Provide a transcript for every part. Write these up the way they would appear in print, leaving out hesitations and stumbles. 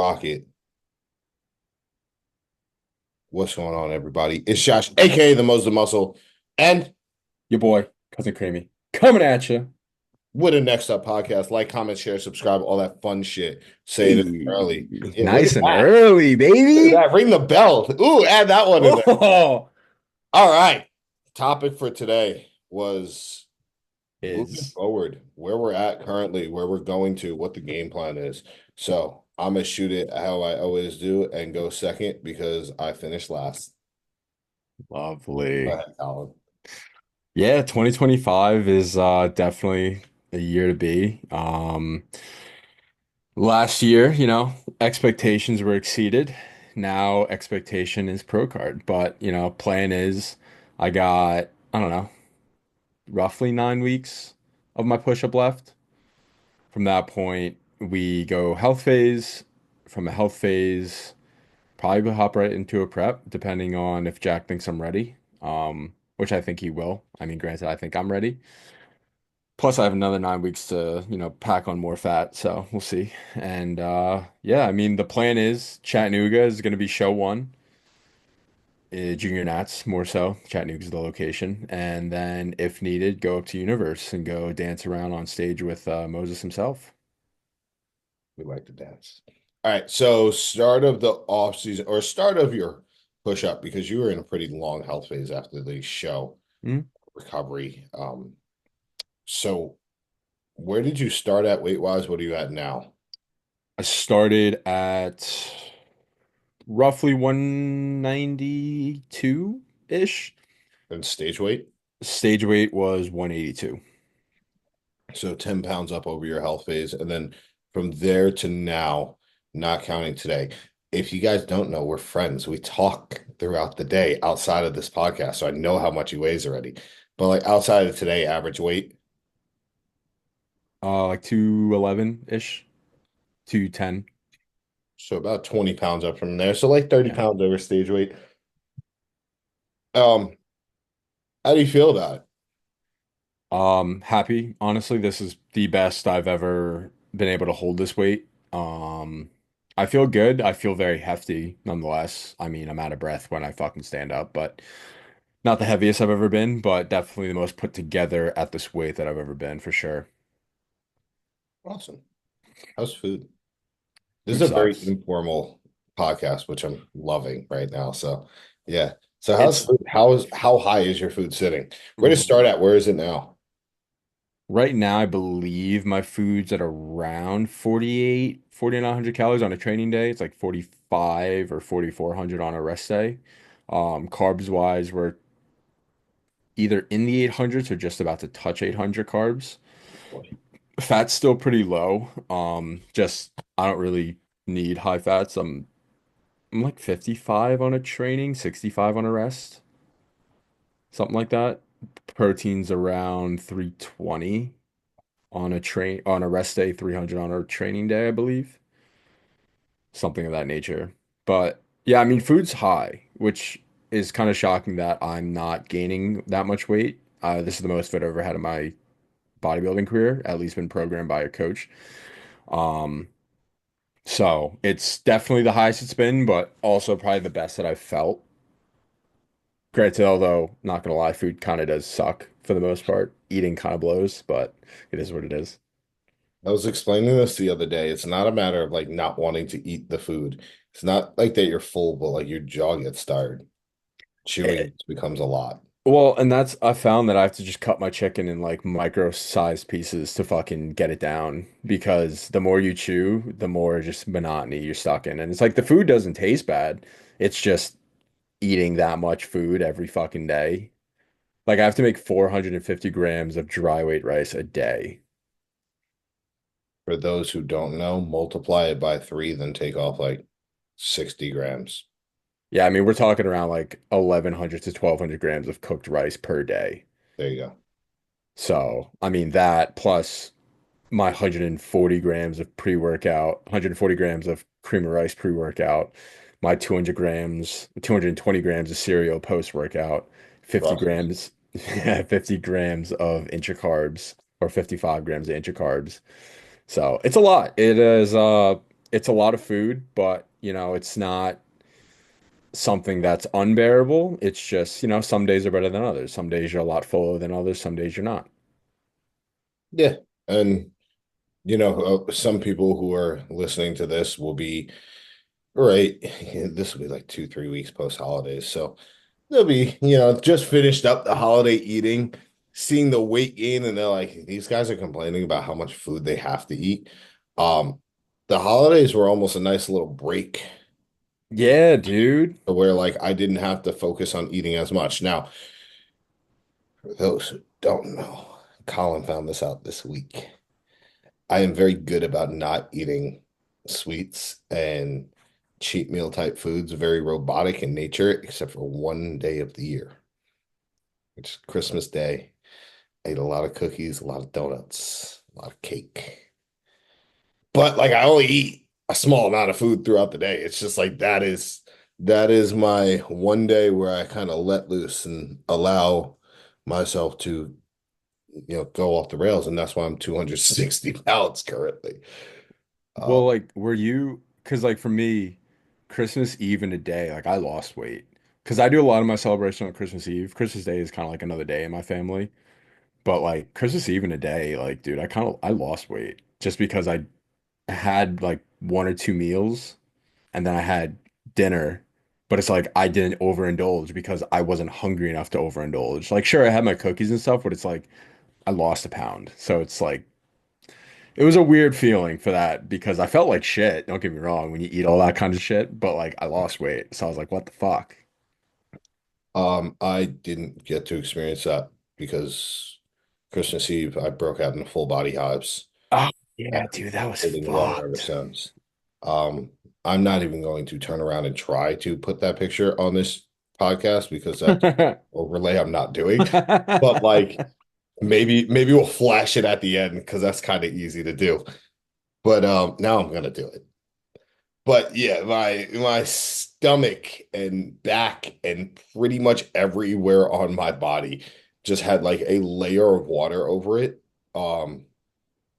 Rocket. What's going on, everybody? It's Josh, aka the Most of Muscle, and Your boy, Cousin Creamy, coming at you. with a next up podcast. Like, comment, share, subscribe, all that fun shit. Say it early. Hey, Yeah, look at nice and that. early, Look at baby. that. Ring the bell. Ooh, add that one in there. Oh, All right. Topic for today was moving is forward, where we're at currently, where we're going to, what the game plan is. So I'm gonna shoot it how I always do and go second because I finished last. Go lovely. ahead, Colin. Yeah, 2025 is definitely a year to be. Last year, expectations were exceeded. Now expectation is pro card, but plan is I got, I don't know, roughly 9 weeks of my push-up left. From that point, we go health phase. From a health phase, probably will hop right into a prep, depending on if Jack thinks I'm ready. Which I think he will. I mean, granted, I think I'm ready. Plus, I have another 9 weeks to, pack on more fat, so we'll see. And yeah, I mean, the plan is Chattanooga is going to be show one. Junior Nats more so. Chattanooga is the location, and then if needed, go up to Universe and go dance around on stage with Moses himself. We like to dance. All right. So start of the off season or start of your push up because you were in a pretty long health phase after the show Mhm. recovery. So where did you start at weight wise? What are you at now? I started at roughly 192-ish. And stage weight? Stage weight was 182. So 10 pounds up over your health phase. And then from there to now, not counting today. If you guys don't know, we're friends. We talk throughout the day outside of this podcast. So I know how much he weighs already. But like outside of today, average weight. Like 211-ish, 210. So about 20 pounds up from there. So like 30 Yeah. pounds over stage weight. Um, how do you feel about it? Happy. Honestly, this is the best I've ever been able to hold this weight. I feel good. I feel very hefty nonetheless. I mean, I'm out of breath when I fucking stand up, but not the heaviest I've ever been, but definitely the most put together at this weight that I've ever been for sure. Awesome. How's food? This is Food a very sucks. informal podcast, which I'm loving right now. So yeah. So how's It's food? How high is your food sitting? Where to start at? Where is it now? right now, I believe my food's at around 48, 4,900 calories on a training day. It's like 45 or 4,400 on a rest day. Carbs wise, we're either in the 800s or just about to touch 800 carbs. Fat's still pretty low. Just I don't really need high fats. I'm like 55 on a training, 65 on a rest, something like that. Protein's around 320 on a rest day, 300 on a training day, I believe. Something of that nature. But yeah, I mean, food's high, which is kind of shocking that I'm not gaining that much weight. This is the most fit I've ever had in my bodybuilding career, at least been programmed by a coach. Um, so it's definitely the highest it's been, but also probably the best that I've felt. Granted, although not gonna lie, food kind of does suck for the most part. Eating kind of blows, but it is what it is. I was explaining this the other day. It's not a matter of like not wanting to eat the food. It's not like that you're full, but like your jaw gets tired. Chewing becomes a lot. Well, and that's I found that I have to just cut my chicken in like micro-sized pieces to fucking get it down because the more you chew, the more just monotony you're stuck in. And it's like the food doesn't taste bad. It's just eating that much food every fucking day. Like I have to make 450 grams of dry weight rice a day. For those who don't know, multiply it by three, then take off like 60 grams. Yeah, I mean we're talking around like 1,100 to 1,200 grams of cooked rice per day. There you go. So, I mean that plus my 140 grams of pre-workout, 140 grams of cream of rice pre-workout, my 200 grams, 220 grams of cereal post-workout, 50 Trust me. grams, 50 grams of intra carbs or 55 grams of intra carbs. So it's a lot. It is it's a lot of food, but it's not something that's unbearable. It's just, some days are better than others. Some days you're a lot fuller than others. Some days you're not. Yeah. And, some people who are listening to this will be, right, this will be like 2, 3 weeks post holidays. So they'll be, just finished up the holiday eating, seeing the weight gain, and they're like, these guys are complaining about how much food they have to eat. Um, the holidays were almost a nice little break Yeah, dude. where like I didn't have to focus on eating as much. Now, for those who don't know, Colin found this out this week. I am very good about not eating sweets and cheat meal type foods, very robotic in nature, except for one day of the year, which is Christmas Day. I ate a lot of cookies, a lot of donuts, a lot of cake. But like I only eat a small amount of food throughout the day. It's just like that is my one day where I kind of let loose and allow myself to, go off the rails. And that's why I'm 260 pounds currently. Well, Um, because like for me, Christmas Eve and a day, like I lost weight. Because I do a lot of my celebration on Christmas Eve. Christmas Day is kind of like another day in my family. But like Christmas Eve and a day, like, dude, I lost weight just because I had like one or two meals and then I had dinner. But it's like I didn't overindulge because I wasn't hungry enough to overindulge. Like, sure, I had my cookies and stuff, but it's like I lost a pound. So it's like it was a weird feeling for that because I felt like shit. Don't get me wrong, when you eat all that kind of shit, but like I lost weight. So I was like, what the fuck? I didn't get to experience that because Christmas Eve I broke out into full body hives Oh, and yeah, dude, that was holding water ever fucked. since. Um, I'm not even going to turn around and try to put that picture on this podcast because that's overlay I'm not doing. But like maybe we'll flash it at the end because that's kind of easy to do. But now I'm gonna do it. But yeah, my stomach and back and pretty much everywhere on my body just had like a layer of water over it,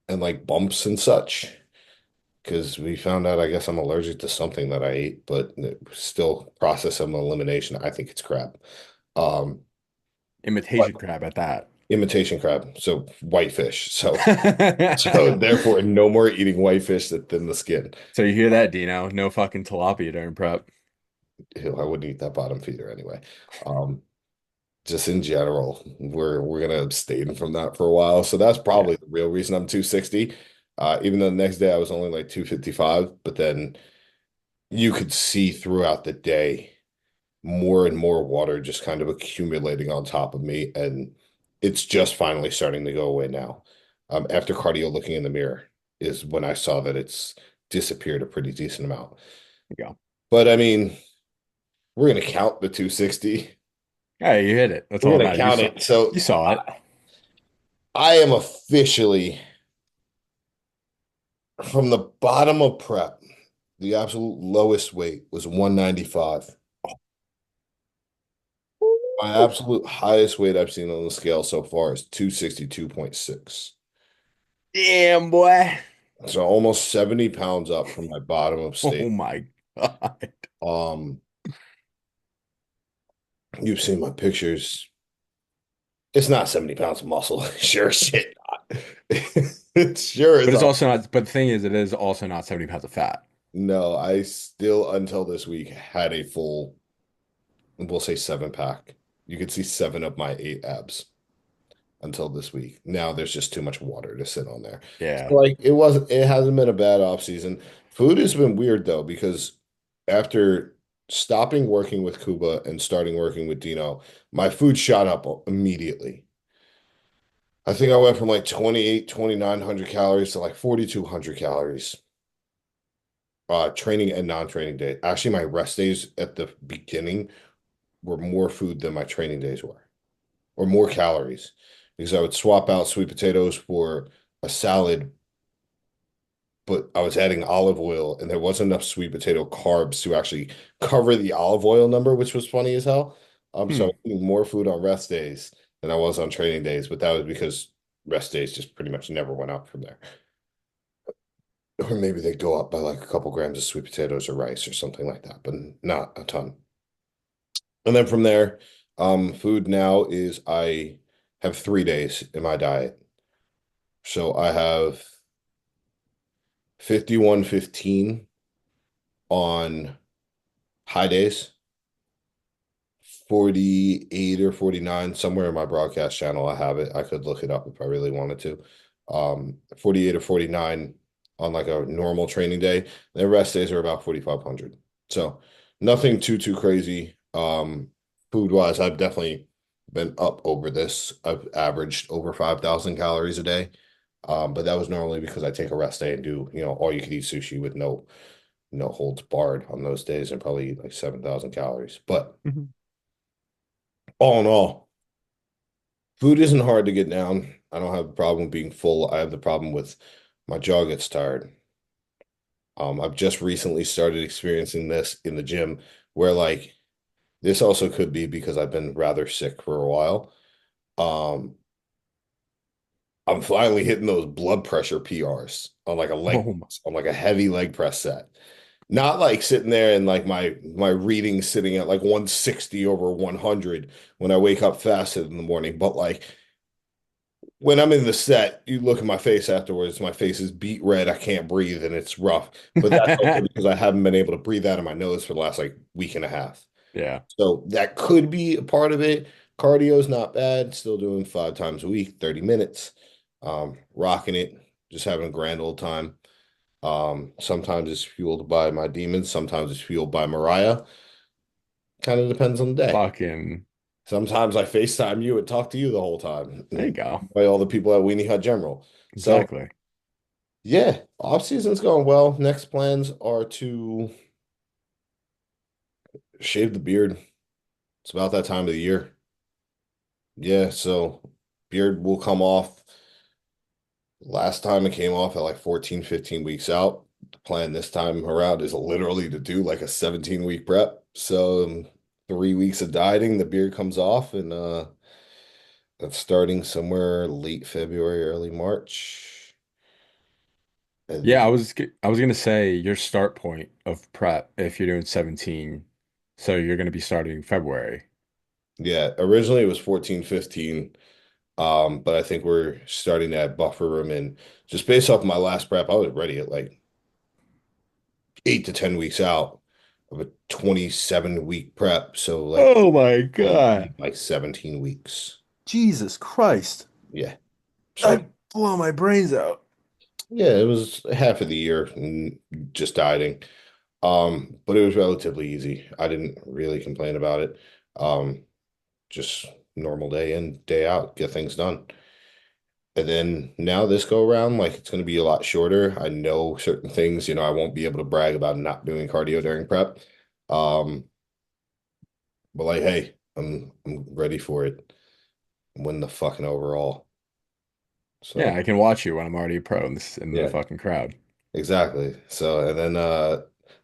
and like bumps and such. Because we found out, I guess I'm allergic to something that I ate, but still process of elimination. I think it's crab. Um, but Imitation crab at that. imitation crab, so whitefish. So therefore, no more eating whitefish than the skin. So you hear that, Dino? No fucking tilapia during prep. Ew, I wouldn't eat that bottom feeder anyway. Um, just in general, we're gonna abstain from that for a while. So that's Yeah. probably the real reason I'm 260. Even though the next day I was only like 255, but then you could see throughout the day more and more water just kind of accumulating on top of me, and it's just finally starting to go away now. After cardio, looking in the mirror is when I saw that it's disappeared a pretty decent amount. There you go. But I mean, we're gonna count the 260. Hey, you hit it. That's all We're that gonna matters. count it. You So saw it. I am officially from the bottom of prep. The absolute lowest weight was 195. My absolute highest weight I've seen on the scale so far is 262.6. Damn, boy. So almost 70 pounds up from my bottom of Oh state. my God. Um, you've seen my pictures. It's not 70 pounds of muscle. Sure as shit not. It sure But is it's not. also not, but the thing is, it is also not 70 pounds of fat. No, I still until this week had a full, we'll say 7 pack. You could see 7 of my 8 abs until this week. Now there's just too much water to sit on there. So Yeah. like it hasn't been a bad off season. Food has been weird though, because after stopping working with Kuba and starting working with Dino, my food shot up immediately. I think I went from like 2,900 calories to like 4,200 calories. Training and non-training day. Actually, my rest days at the beginning were more food than my training days were, or more calories, because I would swap out sweet potatoes for a salad, but I was adding olive oil and there wasn't enough sweet potato carbs to actually cover the olive oil number, which was funny as hell. So I Hmm. was eating more food on rest days than I was on training days, but that was because rest days just pretty much never went up from there. or maybe they go up by like a couple grams of sweet potatoes or rice or something like that, but not a ton. And then from there, food now is I have 3 days in my diet. So I have 51-15 on high days, 48 or 49 somewhere in my broadcast channel. I have it. I could look it up if I really wanted to. 48 or 49 on like a normal training day. The rest days are about 4,500. So nothing too crazy. Food wise, I've definitely been up over this. I've averaged over 5,000 calories a day. But that was normally because I take a rest day and do, all you could eat sushi with no holds barred on those days and probably eat like 7,000 calories. But Mhm. all in all, food isn't hard to get down. I don't have a problem being full. I have the problem with my jaw gets tired. I've just recently started experiencing this in the gym where like this also could be because I've been rather sick for a while. Um, I'm finally hitting those blood pressure PRs on like a leg, Oh my, on like a heavy leg press set. Not like sitting there and like my reading sitting at like 160 over 100 when I wake up fasted in the morning, but like when I'm in the set, you look at my face afterwards, my face is beet red. I can't breathe and it's rough. But that's also because I haven't been able to breathe out of my nose for the last like week and a half. yeah, So that could be a part of it. Cardio's not bad. Still doing 5 times a week, 30 minutes. Rocking it, just having a grand old time. Sometimes it's fueled by my demons, sometimes it's fueled by Mariah. Kind of depends on the day. fucking, Sometimes I FaceTime you and talk to you the whole time there you go. by all the people at Weenie Hut General. So Exactly. yeah, off season's going well. Next plans are to shave the beard. It's about that time of the year. Yeah, so beard will come off. Last time it came off at like 14, 15 weeks out. The plan this time around is literally to do like a 17-week prep. So 3 weeks of dieting, the beard comes off, and that's starting somewhere late February, early March. And Yeah, I was gonna say your start point of prep if you're doing 17, so you're gonna be starting February. yeah, originally it was 14, 15. But I think we're starting that buffer room and just based off my last prep, I was ready at like 8 to 10 weeks out of a 27-week prep. So like Oh my I'm God. like 17 weeks. Jesus Christ. Yeah. So I blow my brains out. yeah, it was half of the year just dieting. But it was relatively easy. I didn't really complain about it. Um, just normal day in, day out, get things done. And then now this go around, like it's going to be a lot shorter. I know certain things, I won't be able to brag about not doing cardio during prep. Um, but like, hey, I'm ready for it. Win the fucking overall. Yeah, So I can watch you when I'm already a pro in the yeah, fucking crowd. exactly. So and then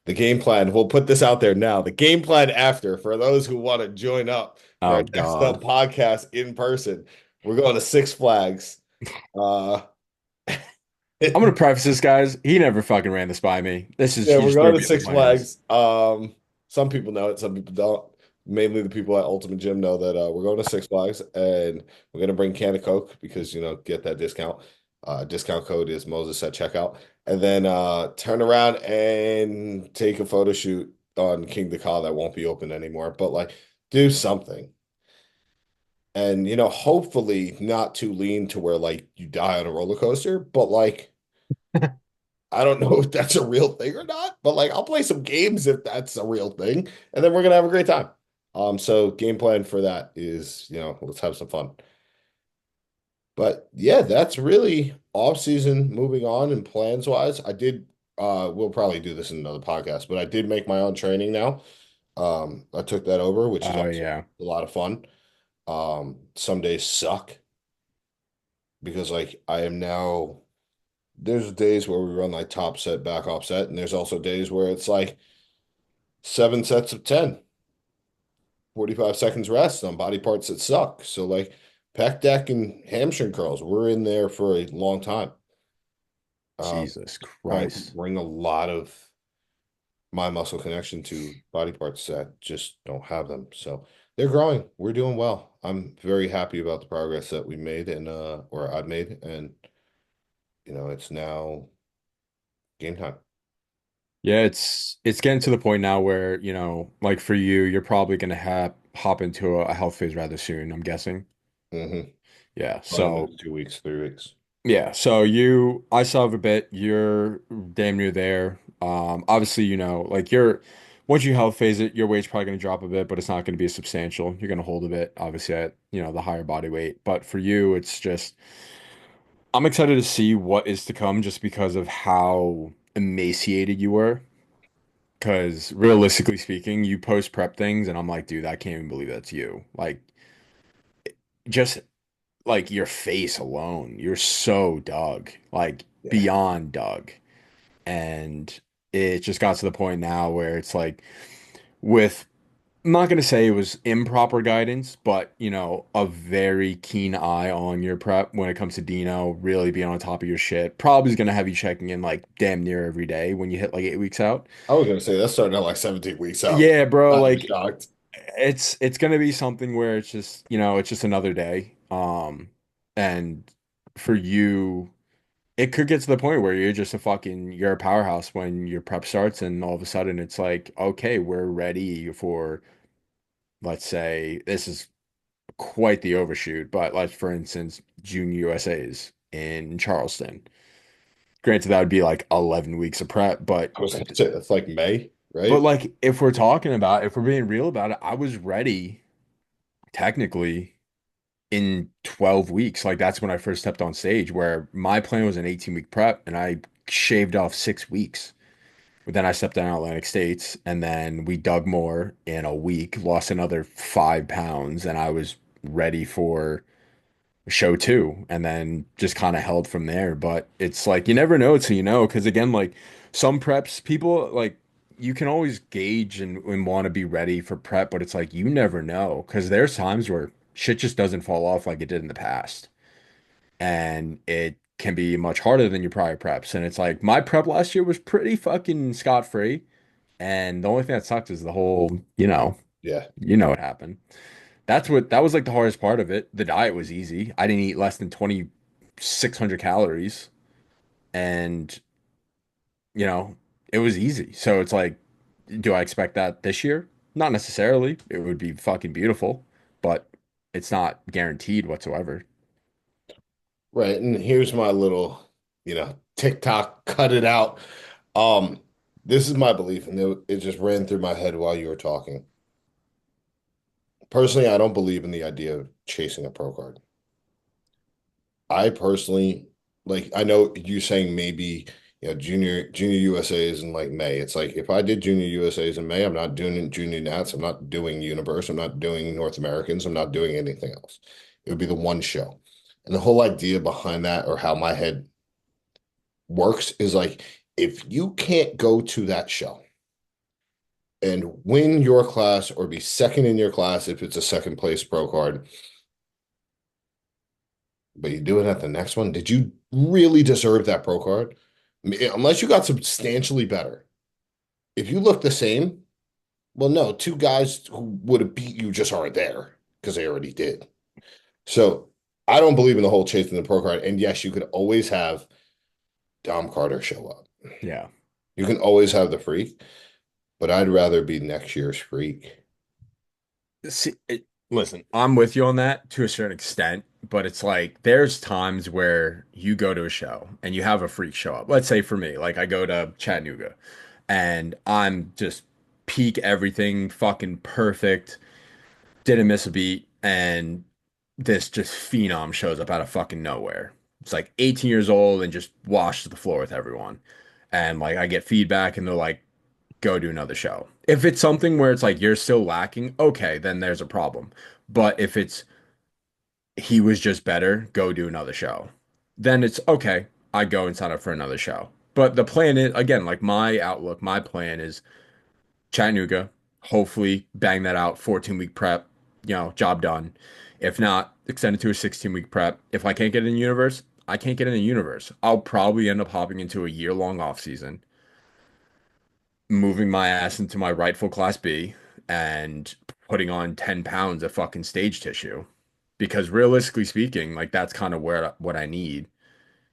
the game plan, we'll put this out there now. The game plan after for those who want to join up for Oh our next up God. podcast in person, we're going to Six Flags. Uh I'm gonna preface this, guys. He never fucking ran this by me. Yeah, He we're just going threw to me the Six plans. Flags. Some people know it, some people don't. Mainly the people at Ultimate Gym know that we're going to Six Flags and we're gonna bring can of Coke because get that discount. Discount code is Moses at checkout. And then turn around and take a photo shoot on King Dakar that won't be open anymore. But like do something. And hopefully not too lean to where like you die on a roller coaster, but like I don't know if that's a real thing or not, but like I'll play some games if that's a real thing, and then we're gonna have a great time. So game plan for that is, let's have some fun. But yeah, that's really off season moving on and plans wise. We'll probably do this in another podcast, but I did make my own training now. I took that over, which is Oh also yeah. a lot of fun. Some days suck because like I am now there's days where we run like top set, back off set, and there's also days where it's like 7 sets of 10, 45 seconds rest on body parts that suck. So like pec deck and hamstring curls, we're in there for a long time. Jesus Trying to Christ. bring a lot of my muscle connection to body parts that just don't have them. So they're growing. We're doing well. I'm very happy about the progress that we made and or I've made, and it's now game time. Yeah, it's getting to the point now where, like for you, you're probably gonna have hop into a health phase rather soon, I'm guessing. Mm-hmm. Yeah. Probably in the So next 2 weeks, 3 weeks. yeah, so I still have a bit. You're damn near there. Obviously, like once you health phase it, your weight's probably going to drop a bit, but it's not going to be as substantial. You're going to hold a bit, obviously, at, the higher body weight. But for you, it's just, I'm excited to see what is to come just because of how emaciated you were. Because realistically speaking, you post prep things, and I'm like, dude, I can't even believe that's you. Like, just like your face alone, you're so dug, like Yeah. beyond dug. And it just got to the point now where it's like with I'm not gonna say it was improper guidance, but a very keen eye on your prep when it comes to Dino, really being on top of your shit. Probably is gonna have you checking in like damn near every day when you hit like 8 weeks out. I was gonna say that's starting at like 17 weeks out. Yeah, bro, I'd be like shocked. it's gonna be something where it's just, it's just another day. And for you it could get to the point where you're a powerhouse when your prep starts and all of a sudden it's like, okay, we're ready for, let's say, this is quite the overshoot, but like for instance, Junior USA's in Charleston. Granted, that would be like 11 weeks of prep, but I was gonna say that's like May, but right? like if we're being real about it, I was ready technically in 12 weeks. Like that's when I first stepped on stage, where my plan was an 18-week prep and I shaved off 6 weeks. But then I stepped down Atlantic States, and then we dug more in a week, lost another 5 pounds, and I was ready for show two, and then just kind of held from there. But it's like you never know till you know, because again, like some preps, people like you can always gauge and want to be ready for prep, but it's like you never know, because there's times where shit just doesn't fall off like it did in the past, and it can be much harder than your prior preps. And it's like my prep last year was pretty fucking scot-free. And the only thing that sucked is the whole, Yeah. what happened. That was like the hardest part of it. The diet was easy. I didn't eat less than 2,600 calories and, you know, it was easy. So it's like, do I expect that this year? Not necessarily. It would be fucking beautiful, but it's not guaranteed whatsoever. Right. And here's my little, TikTok, cut it out. Um, this is my belief, and it just ran through my head while you were talking. Personally, I don't believe in the idea of chasing a pro card. I personally like I know you saying maybe junior USA's in like May. It's like if I did junior USA's in May, I'm not doing junior Nats, I'm not doing Universe, I'm not doing North Americans, I'm not doing anything else. It would be the one show. And the whole idea behind that or how my head works is like if you can't go to that show and win your class or be second in your class if it's a second place pro card, but you do it at the next one. Did you really deserve that pro card? I mean, unless you got substantially better. If you look the same, well, no, two guys who would have beat you just aren't there because they already did. So I don't believe in the whole chasing the pro card. And yes, you could always have Dom Carter show up. Yeah. You can always have the freak, but I'd rather be next year's freak. See, listen, I'm with you on that to a certain extent, but it's like there's times where you go to a show and you have a freak show up. Let's say for me, like I go to Chattanooga and I'm just peak everything, fucking perfect, didn't miss a beat, and this just phenom shows up out of fucking nowhere. It's like 18 years old and just washes the floor with everyone. And like I get feedback and they're like, go do another show. If it's something where it's like you're still lacking, okay, then there's a problem. But if it's he was just better, go do another show. Then it's okay, I go and sign up for another show. But the plan is again, like my outlook, my plan is Chattanooga, hopefully bang that out, 14-week prep, job done. If not, extend it to a 16-week prep. If I can't get in the universe, I can't get in the universe. I'll probably end up hopping into a year-long off season, moving my ass into my rightful class B and putting on 10 pounds of fucking stage tissue. Because realistically speaking, like that's kind of where what I need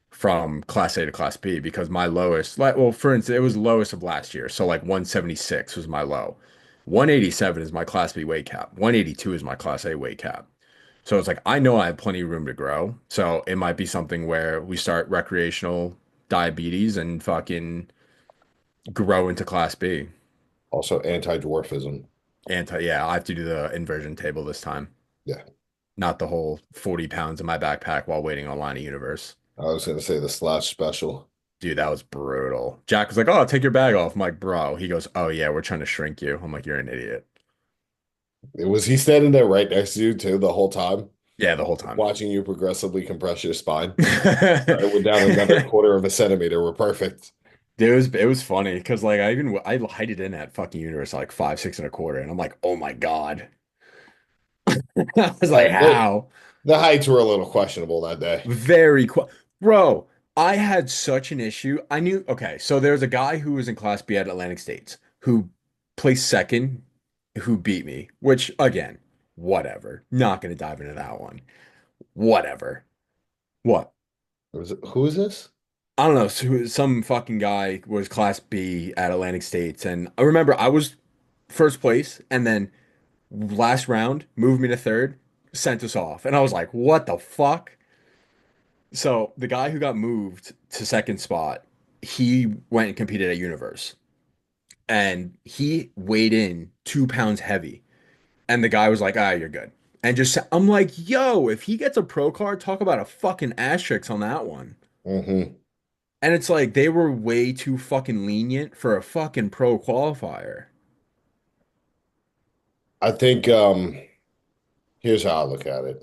from class A to class B because my lowest, like, well, for instance, it was lowest of last year. So like 176 was my low. 187 is my class B weight cap. 182 is my class A weight cap. So it's like I know I have plenty of room to grow. So it might be something where we start recreational diabetes and fucking grow into class B. Also anti-dwarfism. Yeah, I have to do the inversion table this time, Yeah. not the whole 40 pounds in my backpack while waiting online at Universe. I was gonna say the slash special. Dude, that was brutal. Jack was like, "Oh, take your bag off." I'm like, "Bro." He goes, "Oh yeah, we're trying to shrink you." I'm like, "You're an idiot." Was he standing there right next to you too the whole time, Yeah, the whole time. watching you progressively compress your spine? It went down another quarter of a centimeter. We're perfect. It was funny because like I heighted in at fucking Universe like 5'6" and a quarter, and I'm like, "Oh my God." I was like, The, "How?" the heights were a little questionable that day. Very cool. Bro, I had such an issue. I knew, okay, so there's a guy who was in Class B at Atlantic States who placed second, who beat me, which, again, whatever. Not going to dive into that one. Whatever. What? Who is this? I don't know. Some fucking guy was Class B at Atlantic States. And I remember I was first place, and then last round moved me to third, sent us off. And I was like, what the fuck? So the guy who got moved to second spot, he went and competed at Universe, and he weighed in 2 pounds heavy. And the guy was like, "Ah, you're good." And just I'm like, "Yo, if he gets a pro card, talk about a fucking asterisk on that one." Hmm. And it's like they were way too fucking lenient for a fucking pro qualifier. I think here's how I look at it.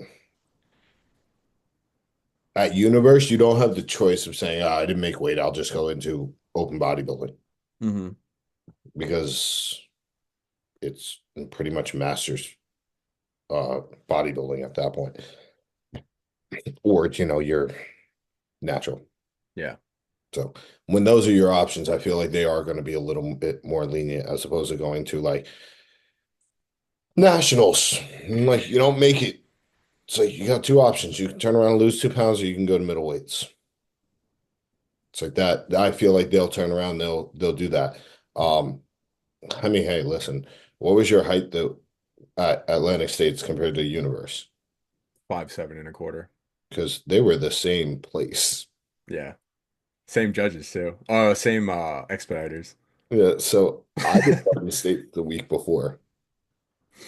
At Universe, you don't have the choice of saying, I didn't make weight, I'll just go into open bodybuilding Hmm. because it's pretty much masters uh bodybuilding at that point. Or you're natural. Yeah. So when those are your options, I feel like they are going to be a little bit more lenient as opposed to going to like nationals. Like you don't make it. It's like you got two options. You can turn around and lose 2 pounds, or you can go to middleweights. It's like that. I feel like they'll turn around, they'll do that. Um, I mean, hey, listen, what was your height though at Atlantic States compared to Universe? 5'7" and a quarter. Because they were the same place. Yeah. Same judges too. Oh, same expediters. Yeah, so I did Garden State the week before.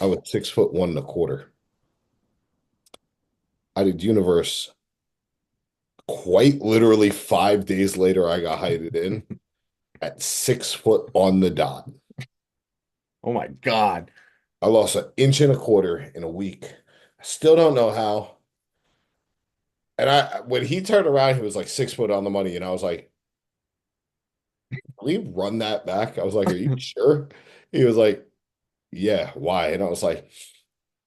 I was 6 foot 1 and a quarter. I did Universe quite literally 5 days later. I got heighted in at 6 foot on the dot. Oh my God. I lost an inch and a quarter in a week. I still don't know how. And when he turned around, he was like 6 foot on the money, and I was like, "Can we run that back?" I was like, "Are you sure?" He was like, "Yeah, why?" And I was like,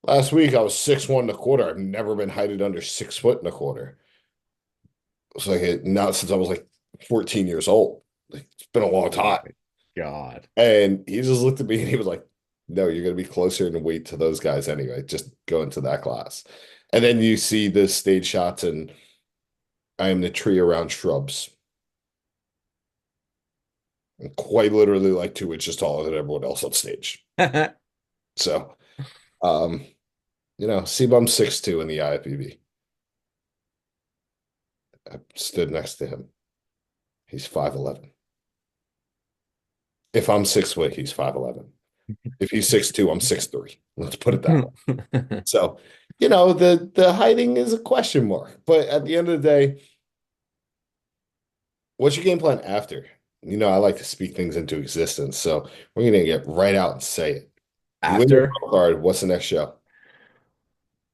"Last week I was 6'1 and a quarter. I've never been heighted under 6 foot and a quarter. It's like not since I was like 14 years old. Like, it's been a long Oh time." my God. And he just looked at me and he was like, "No, you're going to be closer in weight to those guys anyway. Just go into that class." And then you see the stage shots, and I am the tree around shrubs. I'm quite literally like 2 inches taller than everyone else on stage. So, um, C-Bum 6'2" in the IFBB. I stood next to him. He's 5'11". If I'm 6 foot, he's 5'11". If he's 6'2", I'm 6'3". Let's put it that way. So, the heighting is a question mark. But at the end of the day, what's your game plan after? I like to speak things into existence. So we're gonna get right out and say it. You win your After, pro card, what's the next show?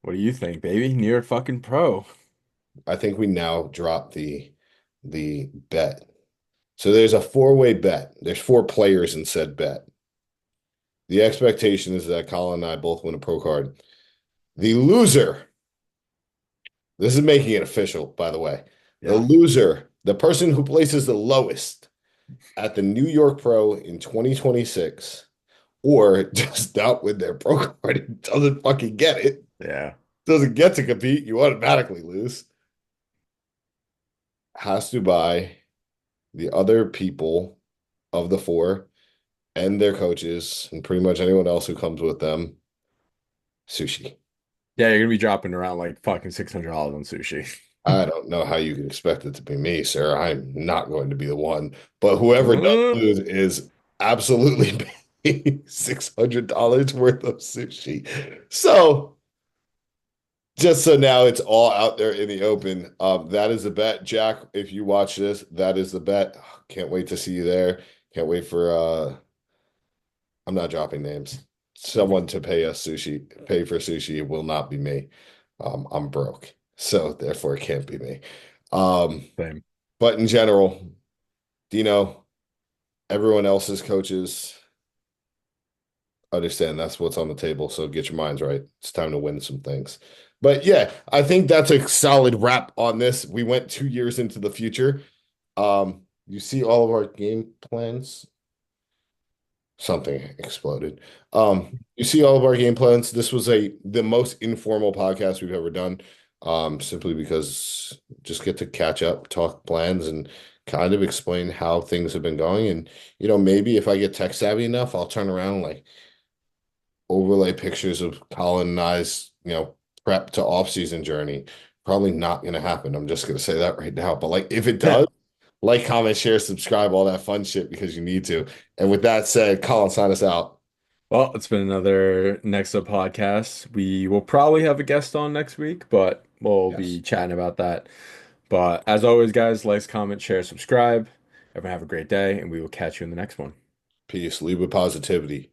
what do you think, baby? Near fucking pro. I think we now drop the bet. So there's a four-way bet. There's four players in said bet. The expectation is that Colin and I both win a pro card. The loser, this is making it official, by the way. The Yeah. loser, the person who places the lowest at the New York Pro in 2026, or just not win their pro card and doesn't fucking get it, Yeah. doesn't get to compete, you automatically lose, has to buy the other people of the four and their coaches and pretty much anyone else who comes with them sushi. Yeah, you're gonna be dropping around like fucking $600 on sushi. I don't know how you can expect it to be me, sir. I'm not going to be the one. But whoever does Uh, lose is absolutely paying $600 worth of sushi. So just so now it's all out there in the open. That is the bet, Jack. If you watch this, that is the bet. Can't wait to see you there. Can't wait for I'm not dropping names. Someone to pay us sushi, pay for sushi. It will not be me. I'm broke. So therefore it can't be me. Um, Same. but in general, Dino, everyone else's coaches understand that's what's on the table. So get your minds right. It's time to win some things. But yeah, I think that's a solid wrap on this. We went 2 years into the future. You see all of our game plans. Something exploded. You see all of our game plans. This was the most informal podcast we've ever done. Simply because just get to catch up, talk plans, and kind of explain how things have been going. And maybe if I get tech savvy enough, I'll turn around and like overlay pictures of Colin and I's, prep to off-season journey. Probably not going to happen. I'm just going to say that right now. But like if it does, like, comment, share, subscribe, all that fun shit because you need to. And with that said, Colin, sign us out. Well, it's been another Next Up podcast. We will probably have a guest on next week, but we'll be Yes. chatting about that. But as always, guys, like, comment, share, subscribe. Everyone have a great day, and we will catch you in the next one. Peace. Lead with positivity.